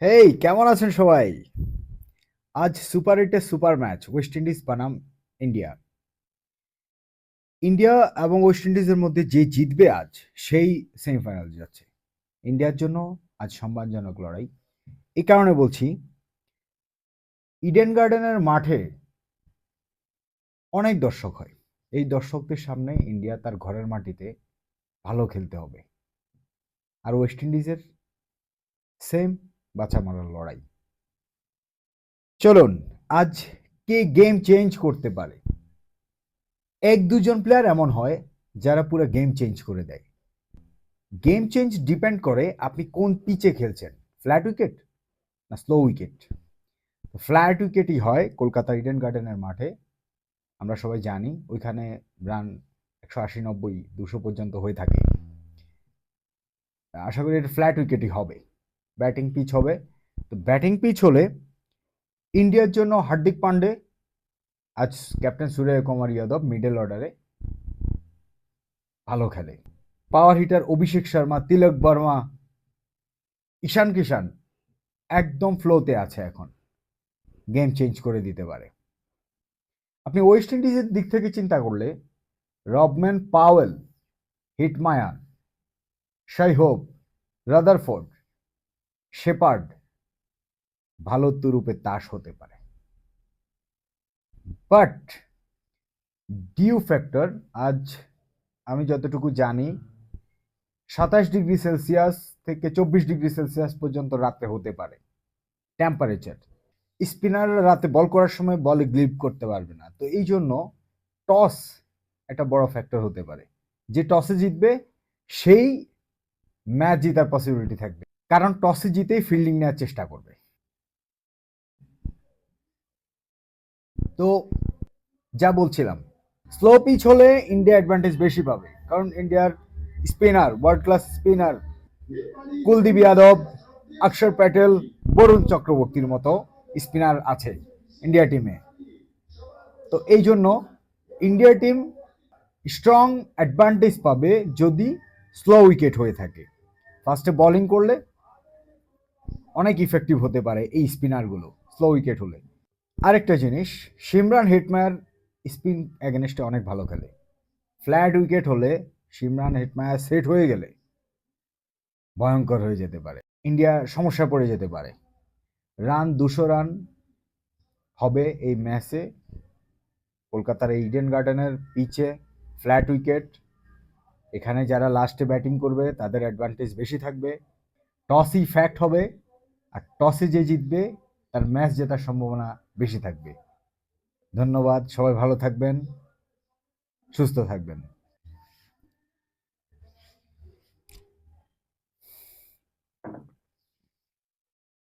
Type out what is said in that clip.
হেই, কেমন আছেন সবাই? আজ সুপার হিটে সুপার ম্যাচ ওয়েস্ট ইন্ডিজ বনাম ইন্ডিয়া। ইন্ডিয়া এবং ওয়েস্ট ইন্ডিজের মধ্যে যে জিতবে আজ সেই সেমিফাইনাল যাচ্ছে। ইন্ডিয়ার জন্য আজ সম্মানজনক লড়াই। এই কারণে বলছি, ইডেন গার্ডেনের মাঠে অনেক দর্শক হয়। এই দর্শকদের সামনে ইন্ডিয়া তার ঘরের মাটিতে ভালো খেলতে হবে। আর ওয়েস্ট ইন্ডিজের সেম বাঁচা মারার লড়াই। চলুন, আজ কে গেম চেঞ্জ করতে পারে। এক দুজন প্লেয়ার এমন হয় যারা পুরো গেম চেঞ্জ করে দেয়। গেম চেঞ্জ ডিপেন্ড করে আপনি কোন পিচে খেলছেন, ফ্ল্যাট উইকেট না স্লো উইকেট। ফ্ল্যাট উইকেটই হয় কলকাতা ইডেন গার্ডেনের মাঠে। আমরা সবাই জানি ওইখানে রান 180, 90, 200 পর্যন্ত হয়ে থাকে। আশা করি এটা ফ্ল্যাট উইকেটই হবে, ব্যাটিং পিচ হবে। তো ব্যাটিং পিচ হলে ইন্ডিয়ার জন্য হার্দিক পান্ডে আজ ক্যাপ্টেন সূর্য কুমার যাদব মিডল অর্ডারে ভালো খেলে। পাওয়ার হিটার অভিষেক শর্মা, তিলক বর্মা, ঈশান কিষান একদম ফ্লোতে আছে এখন, গেম চেঞ্জ করে দিতে পারে। আপনি ওয়েস্ট ইন্ডিজের দিক থেকে চিন্তা করলে Rovman Powell, Hetmyer, Shai Hope, Rutherford, Shepherd ভালো তুরুপে তাস হতে পারে। বাট ডিউ ফ্যাক্টর আজ আমি যতটুকু জানি 27 ডিগ্রি সেলসিয়াস থেকে 24 ডিগ্রি সেলসিয়াস পর্যন্ত রাত্রে হতে পারে টেম্পারেচার। স্পিনার রাতে বল করার সময় বলে গ্লিপ করতে পারবে না, তো এই জন্য টস একটা বড় ফ্যাক্টর হতে পারে। যে টসে জিতবে সেই ম্যাচ জেতার পসিবিলিটি থাকবে, কারণ টসে জিতেই ফিল্ডিং নেওয়ার চেষ্টা করবে। তো যা বলছিলাম, স্লো পিচ হলে ইন্ডিয়া অ্যাডভান্টেজ বেশি পাবে, কারণ ইন্ডিয়ার spinner, world class spinner Kuldeep Yadav, অক্ষর প্যাটেল, বরুণ চক্রবর্তীর মতো স্পিনার আছে ইন্ডিয়া টিমে। তো এই জন্য ইন্ডিয়া টিম স্ট্রং অ্যাডভান্টেজ পাবে যদি স্লো উইকেট হয়ে থাকে। ফার্স্টে বোলিং করলে অনেক ইফেক্টিভ হতে পারে এই স্পিনারগুলো স্লো উইকেট হলে। আরেকটা জিনিস, সিমরান হেটমায়ার স্পিন এগেনস্টে অনেক ভালো খেলে। ফ্ল্যাট উইকেট হলে সিমরান হেটমায়ার সেট হয়ে গেলে ভয়ঙ্কর হয়ে যেতে পারে, ইন্ডিয়া সমস্যা পড়ে যেতে পারে। 200 রান হবে এই ম্যাচে। কলকাতার এই ইডেন গার্ডেনের পিচে ফ্ল্যাট উইকেট, এখানে যারা লাস্টে ব্যাটিং করবে তাদের অ্যাডভান্টেজ বেশি থাকবে। টসই ফ্যাক্ট হবে, আর টসে যে জিতবে তার ম্যাচ জেতার সম্ভাবনা বেশি থাকবে। ধন্যবাদ, সবাই ভালো থাকবেন, সুস্থ থাকবেন।